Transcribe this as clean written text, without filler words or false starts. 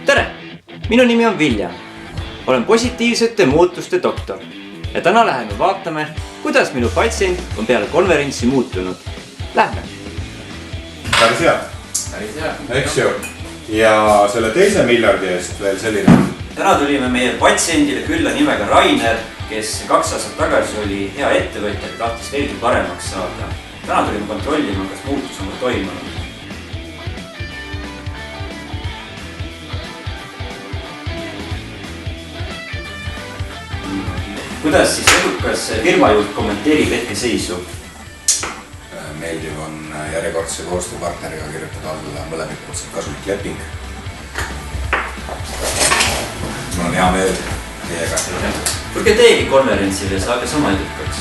Tere! Minu nimi on Vilja. Olen positiivsete muutuste doktor ja täna läheme vaatame, kuidas minu patsient on peale konverentsi muutunud. Lähme! Päris hea. Eks ju. Ja selle teise miljardi eest veel selline. Täna tulime meie patsiendile külla nimega Rainer, kes 2 aastat tagasi oli hea ettevõtja, et tahtis veelgi paremaks saada. Täna tulime kontrollima, kas muutus on toimunud. Kuidas siis edukas firmajuht kommenteerib hetkeseisu? Meeldiv on järjekordse koostööpartneriga kirjutada alla mõlemikpoolselt kasulik leping. Mul on hea meel teiega. Tulge teiegi konverentsile ja saage sama edukaks.